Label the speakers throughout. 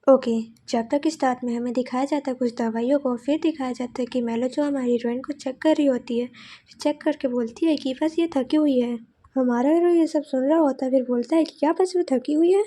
Speaker 1: Okay. जब तक start में हमें दिखाया जाता है कुछ दवाइयों को, फिर दिखाया जाता है कि मेलो जो हमारी हीरोइन को चेक कर रही होती है, चेक करके बोलती है कि बस ये थकी हुई है। हमारा हीरो ये सब सुन रहा होता है, फिर बोलता है कि क्या बस वो थकी हुई है।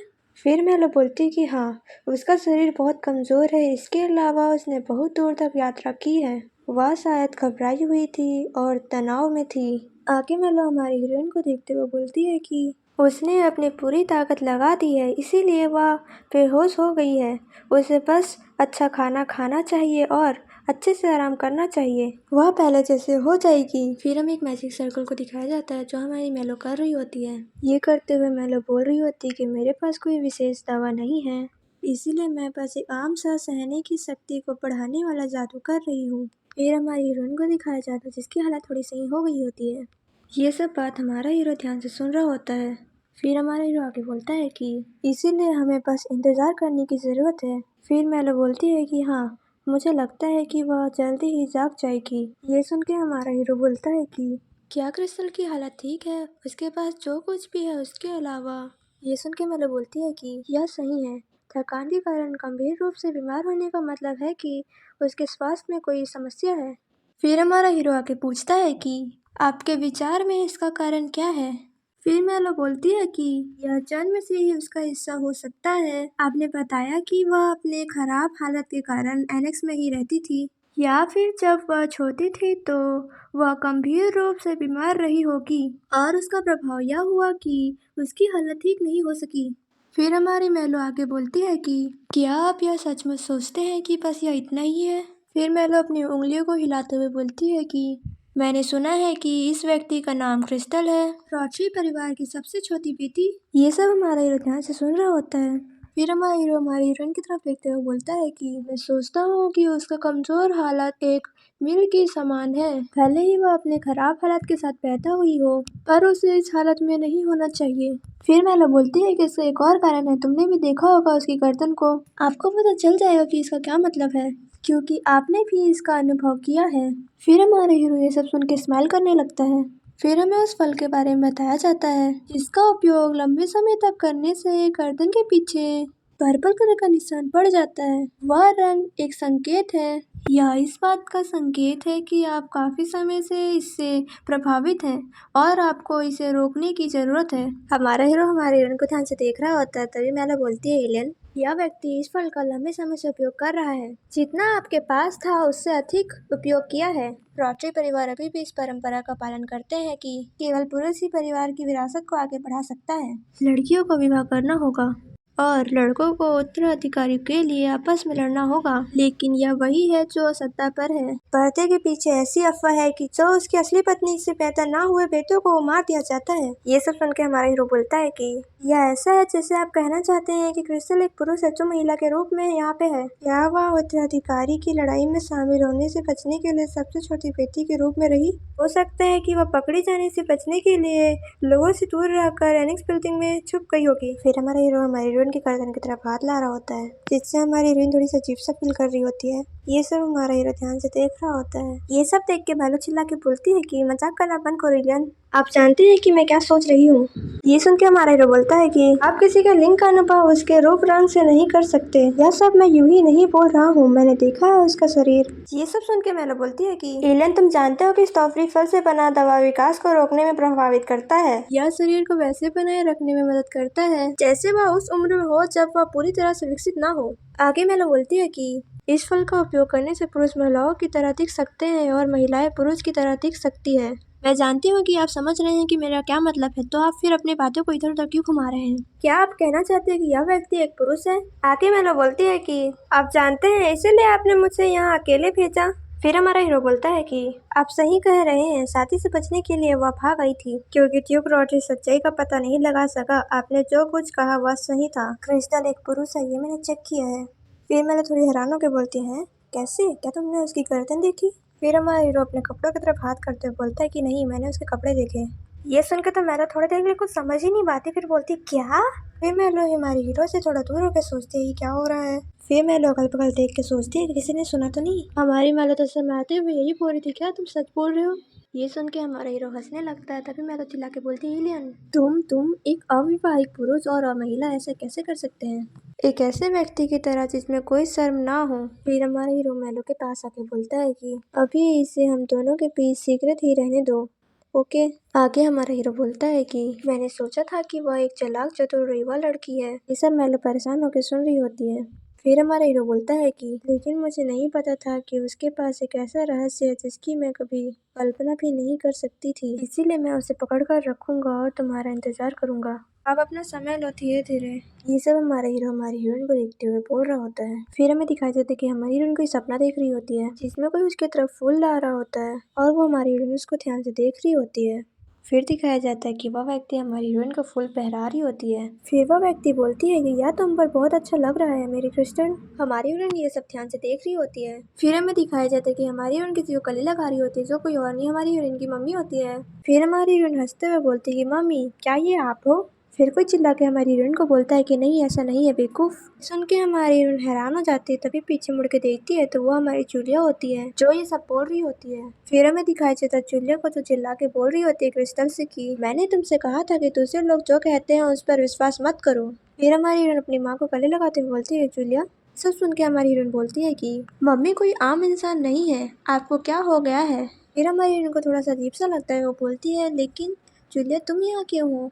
Speaker 1: फिर मेलो बोलती है कि हाँ, उसका शरीर बहुत कमज़ोर है, इसके अलावा उसने बहुत दूर तक यात्रा की है। वह शायद घबराई हुई थी और तनाव में थी। आगे मेलो हमारी हीरोइन को देखते हुए बोलती है कि उसने अपनी पूरी ताकत लगा दी है, इसीलिए वह बेहोश हो गई है। उसे बस अच्छा खाना खाना चाहिए और अच्छे से आराम करना चाहिए, वह पहले जैसे हो जाएगी। फिर हमें एक मैजिक सर्कल को दिखाया जाता है जो हमारी मेलो कर रही होती है। ये करते हुए मेलो बोल रही होती है कि मेरे पास कोई विशेष दवा नहीं है, इसीलिए मैं बस एक आम सा सहने की शक्ति को बढ़ाने वाला जादू कर रही हूँ। फिर हमारी हीरोइन को दिखाया जाता है जिसकी हालत थोड़ी सही हो गई होती है। ये सब बात हमारा हीरो ध्यान से सुन रहा होता है। फिर हमारा हीरो आगे बोलता है कि इसीलिए हमें बस इंतज़ार करने की ज़रूरत है। फिर मेलो बोलती है कि हाँ, मुझे लगता है कि वह जल्दी ही जाग जाएगी। ये सुन के हमारा हीरो बोलता है कि क्या क्रिस्टल की हालत ठीक है, उसके पास जो कुछ भी है उसके अलावा। ये सुन के मेलो बोलती है कि यह सही है, थकान के कारण गंभीर रूप से बीमार होने का मतलब है कि उसके स्वास्थ्य में कोई समस्या है। फिर हमारा हीरो आके पूछता है कि आपके विचार में इसका कारण क्या है। फिर मेलो बोलती है कि यह जन्म से ही उसका हिस्सा हो सकता है। आपने बताया कि वह अपने खराब हालत के कारण एनेक्स में ही रहती थी, या फिर जब वह छोटी थी तो वह गंभीर रूप से बीमार रही होगी और उसका प्रभाव यह हुआ कि उसकी हालत ठीक नहीं हो सकी। फिर हमारी मेलो आगे बोलती है कि क्या आप यह सचमुच सोचते हैं कि बस यह इतना ही है। फिर मेलो अपनी उंगलियों को हिलाते हुए बोलती है कि मैंने सुना है कि इस व्यक्ति का नाम क्रिस्टल है, रॉची परिवार की सबसे छोटी बेटी। ये सब हमारा हीरो ध्यान से सुन रहा होता है। फिर हमारा हीरो हमारी हीरोइन की तरफ देखते हुए बोलता है कि मैं सोचता हूँ कि उसका कमजोर हालत एक मिल के समान है। भले ही वह अपने खराब हालत के साथ पैदा हुई हो, पर उसे इस हालत में नहीं होना चाहिए। फिर मेलो बोलती है कि इसका एक और कारण है, तुमने भी देखा होगा उसकी गर्दन को। आपको पता चल जाएगा कि इसका क्या मतलब है, क्योंकि आपने भी इसका अनुभव किया है। फिर हमारे हीरो ये सब सुन के स्माइल करने लगता है। फिर हमें उस फल के बारे में बताया जाता है जिसका उपयोग लंबे समय तक करने से गर्दन के पीछे पर्पल कलर का निशान पड़ जाता है। वह रंग एक संकेत है, यह इस बात का संकेत है कि आप काफी समय से इससे प्रभावित हैं और आपको इसे रोकने की जरूरत है। हमारा हीरो हमारे हीरोइन को ध्यान से देख रहा होता है, तभी मेला बोलती है एलियन, यह व्यक्ति इस फल का लंबे समय से उपयोग कर रहा है, जितना आपके पास था उससे अधिक उपयोग किया है। रॉची परिवार अभी भी इस परंपरा का पालन करते हैं कि केवल पुरुष ही परिवार की विरासत को आगे बढ़ा सकता है। लड़कियों को विवाह करना होगा और लड़कों को उत्तराधिकारी के लिए आपस में लड़ना होगा, लेकिन यह वही है जो सत्ता पर है। पर्दे के पीछे ऐसी अफवाह है कि जो उसकी असली पत्नी से पैदा ना हुए बेटों को मार दिया जाता है। ये सब सुन के हमारा हीरो बोलता है कि यह ऐसा है जैसे आप कहना चाहते हैं कि क्रिस्टल एक पुरुष है जो महिला के रूप में यहाँ पे है, या वह उत्तराधिकारी की लड़ाई में शामिल होने से बचने के लिए सबसे छोटी बेटी के रूप में रही। हो सकता है कि वह पकड़ी जाने से बचने के लिए लोगों से दूर रहकर एनेक्स बिल्डिंग में छुप गई होगी। फिर हमारा हीरो हमारी हीरोइन की गर्दन की तरफ हाथ ला रहा होता है, जिससे हमारी हीरोइन थोड़ी सी अजीब सा फील कर रही होती है। ये सब हमारा हीरो ध्यान से देख रहा होता है। ये सब देख के मेलो चिल्ला के बोलती है कि मजाक करना बंद करो एलियन, आप जानते हैं कि मैं क्या सोच रही हूँ। ये सुन के हमारा हीरो बोलता है कि आप किसी के लिंग का अनुभव उसके रूप रंग से नहीं कर सकते। यह सब मैं यूं ही नहीं बोल रहा हूँ, मैंने देखा है उसका शरीर। ये सब सुन के मेलो बोलती है कि एलियन, तुम जानते हो कि स्ट्रॉबेरी फल से बना दवा विकास को रोकने में प्रभावित करता है। यह शरीर को वैसे बनाए रखने में मदद करता है जैसे वह उस उम्र में हो जब वह पूरी तरह से विकसित ना हो। आगे मेलो बोलती है कि इस फल का उपयोग करने से पुरुष महिलाओं की तरह दिख सकते हैं और महिलाएं पुरुष की तरह दिख सकती है। मैं जानती हूँ कि आप समझ रहे हैं कि मेरा क्या मतलब है, तो आप फिर अपनी बातों को इधर उधर क्यों घुमा रहे हैं। क्या आप कहना चाहते हैं कि यह व्यक्ति एक पुरुष है? आगे मेलो बोलती है कि आप जानते हैं इसीलिए आपने मुझे यहाँ अकेले भेजा। फिर हमारा हीरो बोलता है कि आप सही कह रहे हैं, शादी से बचने के लिए वह भाग गई थी क्योंकि ट्यूब रॉड्री सच्चाई का पता नहीं लगा सका। आपने जो कुछ कहा वह सही था, क्रिस्टल एक पुरुष है, ये मैंने चेक किया है। फिर मेलो थोड़ी हैरान होकर बोलती है, कैसे, क्या तुमने उसकी गर्दन देखी? फिर हमारा हीरो अपने कपड़ों की तरफ हाथ करते हुए बोलता है कि नहीं, मैंने उसके कपड़े देखे। ये सुनकर तो मैलो थोड़ी देर के लिए कुछ समझ ही नहीं पाती, फिर बोलती क्या। फिर मैलो हमारे हीरो से थोड़ा दूर होकर सोचती है क्या हो रहा है। फिर मैलो अगल बगल देख के सोचती है कि किसी ने सुना तो नहीं। हमारी मैलो तो शर्माते हुए यही बोल रही थी, क्या तुम सच बोल रहे हो। ये सुन के हमारा हीरो हंसने लगता है। तभी मैलो चिल्ला के बोलती है एलियन, तुम एक अविवाहित पुरुष और महिला ऐसा कैसे कर सकते हैं, एक ऐसे व्यक्ति की तरह जिसमें कोई शर्म ना हो। फिर हमारा हीरो मैलो के पास आके बोलता है कि अभी इसे हम दोनों के बीच सीक्रेट ही रहने दो, ओके। आगे हमारा हीरो बोलता है कि मैंने सोचा था कि वह एक चालाक चतुर युवा लड़की है। ये सब मैलो परेशान होकर सुन रही होती है। फिर हमारा हीरो बोलता है कि लेकिन मुझे नहीं पता था कि उसके पास एक ऐसा रहस्य है जिसकी मैं कभी कल्पना भी नहीं कर सकती थी, इसीलिए मैं उसे पकड़ कर रखूंगा और तुम्हारा इंतजार करूंगा। अब अपना समय लो धीरे धीरे। ये सब हमारा हीरो हमारी हीरोइन को देखते हुए बोल रहा होता है। फिर हमें दिखाई देता है कि हमारी हीरोइन कोई सपना देख रही होती है जिसमें कोई उसकी तरफ फूल ला रहा होता है और वो हमारी हीरोइन उसको ध्यान से देख रही होती है। फिर दिखाया जाता है कि वह व्यक्ति हमारी हीरोइन को फूल पहरा रही होती है। फिर वह व्यक्ति बोलती है कि यह तुम पर बहुत अच्छा लग रहा है मेरी क्रिस्टन। हमारी हीरोइन ये सब ध्यान से देख रही होती है। फिर हमें दिखाया जाता है कि हमारी हीरोइन किसी को गले लगा रही होती है, जो कोई और नहीं हमारी हीरोइन की मम्मी होती है। फिर हमारी हीरोइन हंसते हुए बोलती है कि मम्मी क्या ये आप हो। फिर कोई चिल्ला के हमारी हीरोइन को बोलता है कि नहीं ऐसा नहीं है बेवकूफ। सुन के हमारी हीरोइन हैरान हो जाती है। तभी पीछे मुड़ के देखती है तो वो हमारी जूलिया होती है जो ये सब बोल रही होती है। फिर हमें दिखाई देता है जूलिया को जो चिल्ला के बोल रही होती है क्रिस्टल से कि मैंने तुमसे कहा था कि दूसरे लोग जो कहते हैं उस पर विश्वास मत करो। फिर हमारी हीरोइन अपनी माँ को गले लगाते हुए बोलती है जूलिया। सब सुन के हमारी हीरोइन बोलती है कि मम्मी कोई आम इंसान नहीं है, आपको क्या हो गया है। फिर हमारी हीरोइन को थोड़ा सा अजीब सा लगता है। वो बोलती है लेकिन जूलिया तुम यहाँ क्यों हो।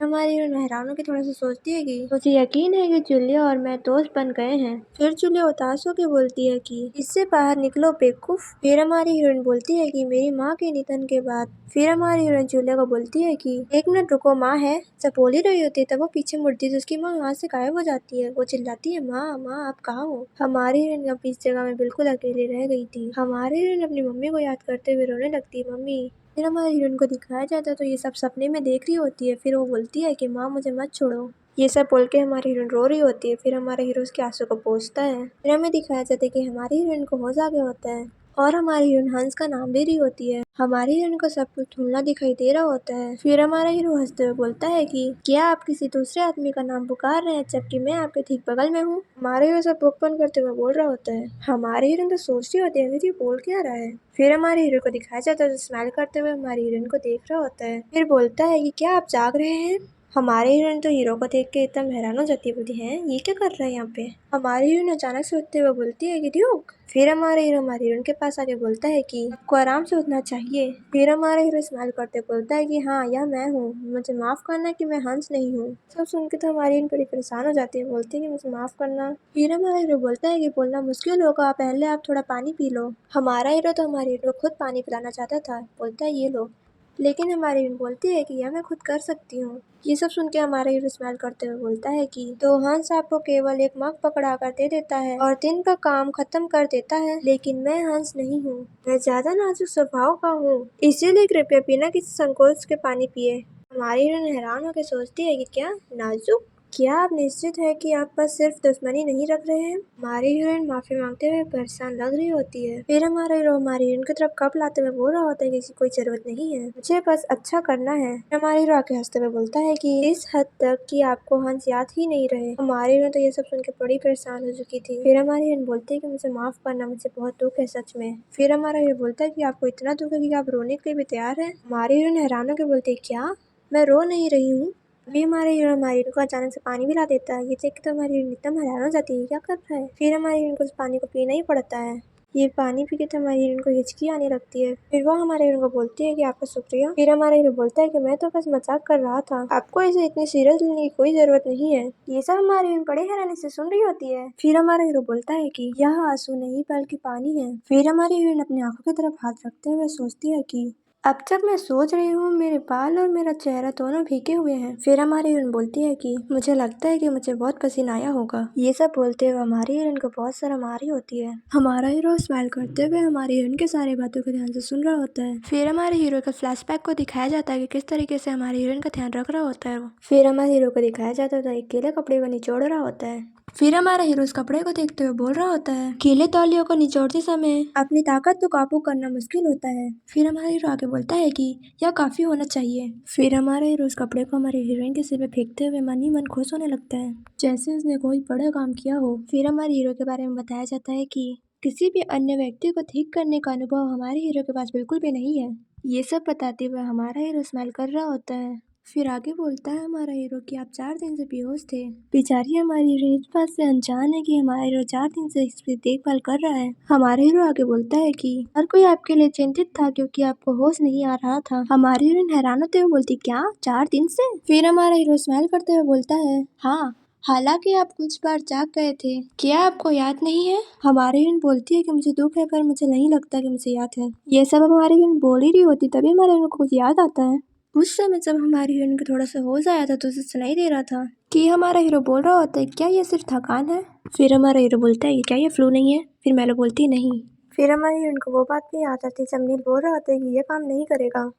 Speaker 1: हमारी हीरोइन हैरान होकर थोड़ा सा सोचती है कि मुझे यकीन है कि जूलिया और मैं दोस्त बन गए हैं। फिर जूलिया उदास होकर बोलती है कि इससे बाहर निकलो बेवकूफ। फिर हमारी हीरोइन बोलती है कि मेरी माँ के निधन के बाद। फिर हमारी हीरोइन जूलिया को बोलती है कि एक मिनट रुको, माँ है। जब बोल ही रही होती है तब वो पीछे मुड़ती है तो उसकी माँ वहाँ से गायब हो जाती है। वो चिल्लाती है माँ माँ आप कहाँ हो। हमारी हीरोइन अब इस जगह में बिल्कुल अकेली रह गई थी। हमारी हीरोइन अपनी मम्मी को याद करते हुए रोने लगती है मम्मी। फिर हमारी हीरोइन को दिखाया जाता है तो ये सब सपने में देख रही होती है। फिर वो बोलती है कि माँ मुझे मत छोड़ो। ये सब बोल के हमारी हीरोइन रो रही होती है। फिर हमारा हीरो उसके आंसू को पोंछता है। फिर हमें दिखाया जाता है कि हमारी हीरोइन को होश आ गया होता है और हमारी हीरोइन हंस का नाम ले रही होती है। हमारी हीरोइन को सब कुछ धुंधला दिखाई दे रहा होता है। फिर हमारा हीरो हंसते हुए बोलता है कि क्या आप किसी दूसरे आदमी का नाम पुकार रहे हैं जबकि मैं आपके ठीक बगल में हूँ। हमारे हीरो सब बुक बंद करते हुए बोल रहा होता है। हमारी हीरोइन तो सोच रही होती है ये बोल क्या रहा है। फिर हमारे हीरो को दिखाया जाता है तो स्माइल करते हुए हमारी हीरोइन को देख रहा होता है। फिर बोलता है कि क्या आप जाग रहे हैं। हमारे हीरोइन तो हीरो को देख के एकदम हैरान हो जाती है, बोलती है ये क्या कर रहा है यहाँ पे। हमारी हीरोइन अचानक से उठते हुए बोलती है कि ड्यूक। फिर हमारे हीरो हमारी हीरोइन के पास आके बोलता है कि आपको आराम से उठना चाहिए। फिर हमारा हीरो स्माइल करते बोलता है कि हाँ यह मैं हूँ, मुझे माफ करना कि मैं हंस नहीं हूँ। सब सुन के तो हमारी हीरोइन बड़ी परेशान हो जाती है, बोलती है कि मुझे माफ करना। फिर हमारा हीरो बोलता है कि बोलना मुश्किल होगा, पहले आप थोड़ा पानी पी लो। हमारा हीरो तो हमारी हीरो को खुद पानी पिलाना चाहता था, बोलता है ये लो, लेकिन हमारी हीरोइन बोलती है कि यह मैं खुद कर सकती हूँ। ये सब सुन के हमारा हीरो स्माइल करते हुए बोलता है कि तो हंस आपको केवल एक मग पकड़ा कर दे देता है और दिन का काम खत्म कर देता है, लेकिन मैं हंस नहीं हूँ, मैं ज्यादा नाजुक स्वभाव का हूँ, इसीलिए कृपया बिना किसी संकोच के पानी पिए। हमारी हीरोइन हैरान होकर सोचती है कि क्या नाजुक, क्या आप निश्चित है कि आप बस सिर्फ दुश्मनी नहीं रख रहे हैं। हमारी हीरोइन माफी मांगते हुए परेशान लग रही होती है। फिर हमारा हीरो हमारी हीरोइन की तरफ कप लाते हुए बोल रहा होता है कि इसकी कोई जरूरत नहीं है, मुझे बस अच्छा करना है। हमारी हीरो आके हंसते हुए बोलता है कि इस हद तक कि आपको हंस याद ही नहीं रहे। हमारी हीरोइन तो ये सब सुन के बड़ी परेशान हो चुकी थी। फिर हमारी हीरोइन बोलती है कि मुझे माफ करना, मुझे बहुत दुख है सच में। फिर हमारा हीरो बोलता है कि आपको इतना दुख है कि आप रोने के लिए भी तैयार है। हमारी हीरोइन हैरान होकर बोलती है क्या मैं रो नहीं रही हूँ। अभी हमारे हीरो हमारी हीरोइन को अचानक से पानी पिला देता है। ये देख के तो हमारी हीरोइन एकदम हैरान हो जाती है, क्या कर रहा है। फिर हमारी हीरोइन को उस पानी को पीना ही पड़ता है। ये पानी पी के तो हमारी हीरोइन को हिचकी आने लगती है। फिर वो हमारे हीरो को बोलती है कि आपका शुक्रिया। फिर हमारा हीरो बोलता है कि मैं तो बस मजाक कर रहा था, आपको इसे इतनी सीरियस लेने की कोई जरूरत नहीं है। ये सब हमारी हीरोइन बड़े हैरानी से सुन रही होती है। फिर हमारा हीरो बोलता है कि यह आंसू नहीं बल्कि पानी है। फिर हमारी हीरोइन अपनी आंखों की तरफ हाथ रखते हुए सोचती है कि अब जब मैं सोच रही हूँ मेरे बाल और मेरा चेहरा दोनों भीगे हुए हैं। फिर हमारी हीरोइन बोलती है कि मुझे लगता है कि मुझे बहुत पसीना आया होगा। ये सब बोलते हुए हमारी हीरोइन को बहुत शर्म आ रही होती है। हमारा हीरो स्माइल करते हुए हमारी हीरोइन के सारी बातों को ध्यान से सुन रहा होता है। फिर हमारे हीरो के फ्लैशबैक को दिखाया जाता है कि किस तरीके से हमारी हीरोइन का ध्यान रख रहा होता है वो। फिर हमारे हीरो को दिखाया जाता है तो एक गीले कपड़े को निचोड़ रहा होता है। फिर हमारा हीरो उस कपड़े को देखते हुए बोल रहा होता है, गीले तौलियों को निचोड़ते समय अपनी ताकत को काबू करना मुश्किल होता है। फिर हमारा हीरो आगे बोलता है कि यह काफी होना चाहिए। फिर हमारा हीरो उस कपड़े को हमारे हीरोइन के सिर पे फेंकते हुए मन ही मन खुश होने लगता है, जैसे उसने कोई बड़ा काम किया हो। फिर हमारे हीरो के बारे में बताया जाता है कि किसी भी अन्य व्यक्ति को ठीक करने का अनुभव हमारे हीरो के पास बिल्कुल भी नहीं है। ये सब बताते हुए हमारा हीरो स्माइल कर रहा होता है। फिर आगे बोलता है हमारा हीरो कि आप 4 दिन से बेहोश थे। बेचारी हमारी हीरोइन इस बात से अनजान है कि हमारा हीरो 4 दिन से इसकी देखभाल कर रहा है। हमारा हीरो आगे बोलता है कि हर कोई आपके लिए चिंतित था क्योंकि आपको होश नहीं आ रहा था। हमारी हीरोइन हैरान होते हुए बोलती, क्या 4 दिन से? फिर हमारा हीरो स्माइल करते हुए बोलता है, हाँ, हालांकि आप कुछ बार जाग गए थे। क्या आपको याद नहीं है? हमारी हीरोइन बोलती है कि मुझे दुख है पर मुझे नहीं लगता कि मुझे याद है। ये सब हमारी हीरोइन बोल ही रही होती तभी हमारे हीरो को कुछ याद आता है। उस समय जब हमारी हीरोइन को थोड़ा सा होश आया था तो उसे सुनाई दे रहा था कि हमारा हीरो बोल रहा होता है, क्या ये सिर्फ थकान है? फिर हमारा हीरो बोलता है, क्या ये फ्लू नहीं है? फिर मैलो बोलती है, नहीं। फिर हमारी हीरोइन को वो बात भी याद आती है जब नील बोल रहा होता है कि ये काम नहीं करेगा।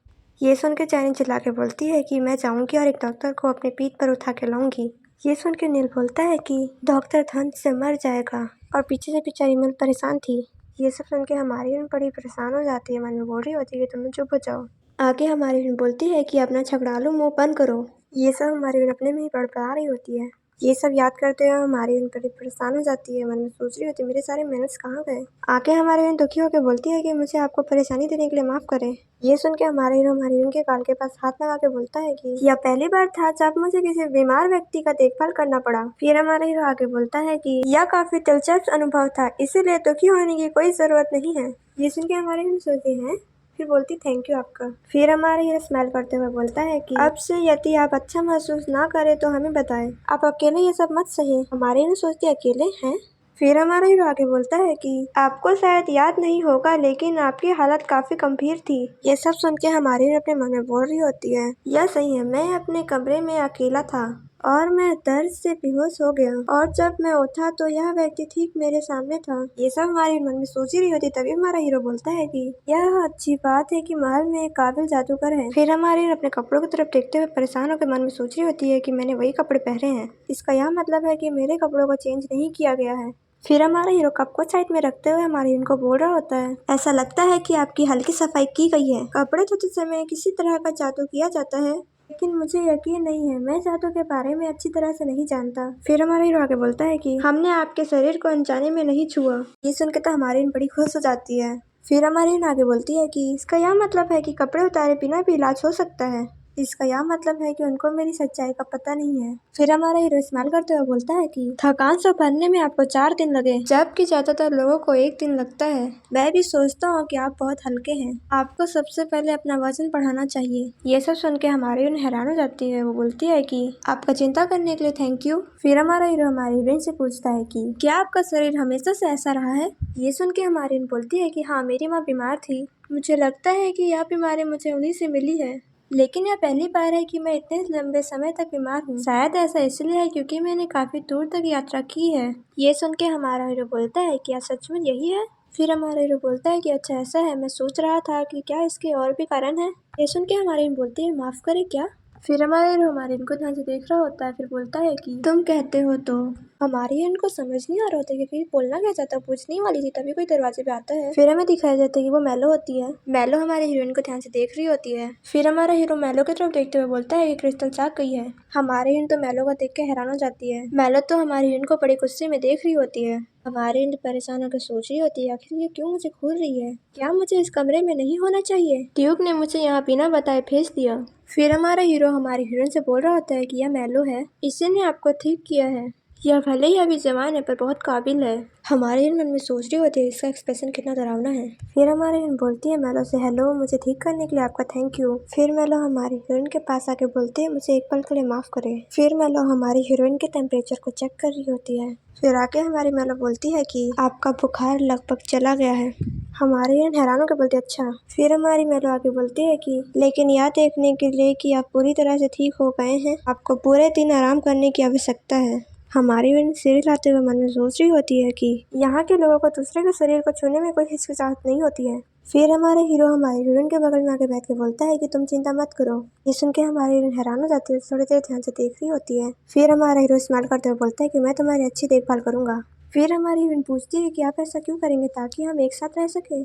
Speaker 1: ये सुन के चैनी चिल्ला के बोलती है कि मैं जाऊंगी और एक डॉक्टर को अपनी पीठ पर उठा के लाऊंगी। ये सुन के नील बोलता है कि डॉक्टर ठंड से मर जाएगा और पीछे से बेचारी नील परेशान थी। ये सब सुन के हमारी हीरोइन बड़ी परेशान हो जाती है, मन में बोल रही होती है कि तुम चुप हो जाओ। आगे हमारी हीरोइन बोलती है कि अपना झगड़ालू मुंह बंद करो। ये सब हमारी हीरोइन अपने में ही बड़बड़ा रही होती है। ये सब याद करते हुए हमारी हीरोइन बड़ी परेशान हो जाती है, मन में सोच रही होती है मेरे सारे मेहनत कहाँ गए। आगे हमारी हीरोइन दुखी होकर बोलती है कि मुझे आपको परेशानी देने के लिए माफ करें। ये सुन के हमारे हीरो हमारी हीरोइन के गाल के पास हाथ लगा के बोलता है कि यह पहली बार था जब मुझे किसी बीमार व्यक्ति का देखभाल करना पड़ा। फिर हमारा हीरो आगे बोलता है कि यह काफी दिलचस्प अनुभव था, इसीलिए दुखी होने की कोई जरूरत नहीं है। ये सुन के हमारी हीरोइन सोचती है, फिर बोलती थैंक यू आपका। फिर हमारा हीरो स्माइल करते हुए बोलता है कि अब से यदि आप अच्छा महसूस ना करें तो हमें बताएं, आप अकेले ये सब मत सही। हमारी हीरो सोचती अकेले हैं। फिर हमारा हीरो आगे बोलता है कि आपको शायद याद नहीं होगा लेकिन आपकी हालत काफी गंभीर थी। ये सब सुन के हमारी हीरो अपने मन में बोल रही होती है, यह सही है, मैं अपने कमरे में अकेला था और मैं दर्द से बेहोश हो गया और जब मैं उठा तो यह व्यक्ति ठीक मेरे सामने था। ये सब हमारे मन में सोच ही रही होती तभी हमारा हीरो बोलता है कि यह अच्छी बात है कि महल में एक काबिल जादूगर है। फिर हमारी हीरो अपने कपड़ों की तरफ देखते हुए परेशान होकर मन में सोच रही होती है कि मैंने वही कपड़े पहने हैं, इसका यह मतलब है कि मेरे कपड़ों को चेंज नहीं किया गया है। फिर हमारा हीरो कप को साइड में रखते हुए हमारी हीरोइन को बोल रहा होता है, ऐसा लगता है कि आपकी हल्की सफाई की गई है। कपड़े धोते समय किसी तरह का जादू किया जाता है लेकिन मुझे यकीन नहीं है, मैं जादू के बारे में अच्छी तरह से नहीं जानता। फिर हमारा हीरो आगे बोलता है कि हमने आपके शरीर को अनजाने में नहीं छुआ। ये सुनकर तो हमारी हीरोइन बड़ी खुश हो जाती है। फिर हमारी हीरोइन आगे बोलती है कि इसका यह मतलब है कि कपड़े उतारे बिना भी इलाज हो सकता है, इसका यह मतलब है कि उनको मेरी सच्चाई का पता नहीं है। फिर हमारा हीरो स्माइल करते हुए बोलता है कि थकान से उभरने में आपको 4 दिन लगे जबकि ज्यादातर लोगों को 1 दिन लगता है। मैं भी सोचता हूँ कि आप बहुत हल्के हैं, आपको सबसे पहले अपना वजन बढ़ाना चाहिए। ये सब सुन के हमारी हीरोइन हैरान हो जाती है, वो बोलती है कि आपका चिंता करने के लिए थैंक यू। फिर हमारा हीरो हमारी हीरोइन से पूछता है कि क्या आपका शरीर हमेशा से ऐसा रहा है? ये सुन के हमारी हीरोइन बोलती है कि हाँ, मेरी माँ बीमार थी, मुझे लगता है कि यह बीमारी मुझे उन्हीं से मिली है, लेकिन यह पहली बार है कि मैं इतने लंबे समय तक बीमार हूँ। शायद ऐसा इसलिए है क्योंकि मैंने काफी दूर तक यात्रा की है। ये सुन के हमारा हीरो बोलता है क्या सच में यही है? फिर हमारा हीरो बोलता है कि अच्छा ऐसा है, मैं सोच रहा था कि क्या इसके और भी कारण है। ये सुन के हमारी हीरोइन बोलती है माफ करे क्या? फिर हमारे हीरो हमारी इनको ध्यान से देख रहा होता है, फिर बोलता है कि तुम कहते हो तो। हमारी इनको समझ नहीं आ रहा होता कि बोलना क्या चाहता, पूछने वाली थी तभी कोई दरवाजे पे आता है। फिर हमें दिखाया जाता है कि वो मैलो होती है। मैलो हमारे हीरोइन को ध्यान से देख रही होती है। फिर हमारा हीरो मैलो की तरफ देखते हुए बोलता है कि क्रिस्टल जाग गई है। हमारी हीरोइन तो मैलो को देख के हैरान हो जाती है। मैलो तो हमारी हीरोइन को बड़ी गुस्से में देख रही होती है। हमारी हीरोइन परेशान होकर सोच रही होती है आखिर ये क्यों मुझे घूर रही है, क्या मुझे इस कमरे में नहीं होना चाहिए? ड्यूक ने मुझे यहाँ बिना बताए भेज दिया। फिर हमारा हीरो हमारी हीरोइन से बोल रहा होता है कि यह मैलो है, इसी ने आपको ठीक किया है, यह भले ही अभी जवान है पर बहुत काबिल है। हमारे हीरोइन मन में सोच रही होती है इसका एक्सप्रेशन कितना डरावना है। फिर हमारी हीरोइन बोलती है मैलो से, हेलो, मुझे ठीक करने के लिए आपका थैंक यू। फिर मैलो हमारी हीरोइन के पास आके बोलती है मुझे एक पल के लिए माफ करे। फिर मैलो हमारी हीरोइन के टेम्परेचर को चेक कर रही होती है। फिर आके हमारी मैलो बोलती है कि आपका बुखार लगभग चला गया है। हमारी हीरोइन हैरान होकर बोलती है अच्छा। फिर हमारी मैलो आगे बोलती है कि लेकिन यह देखने के लिए कि आप पूरी तरह से ठीक हो गए हैं, आपको पूरे दिन आराम करने की आवश्यकता है। हमारी हीरोइन सिर हिलाते हुए मन में सोच रही होती है कि यहाँ के लोगों को दूसरे के शरीर को छूने में कोई हिचकिचाहट नहीं होती है। फिर हमारे हीरो हमारी हीरोइन के बगल में आके बैठ के बोलता है कि तुम चिंता मत करो। ये सुन के हमारी हीरोइन हैरान हो जाती है, थोड़ी देर ध्यान से देख रही होती है। फिर हमारा हीरो स्माइल करते हुए बोलता है कि मैं तुम्हारी अच्छी देखभाल करूंगा। फिर हमारी हीरोइन पूछती है कि आप ऐसा क्यों करेंगे ताकि हम एक साथ रह सके।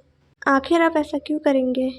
Speaker 1: आखिर आप ऐसा क्यों करेंगे?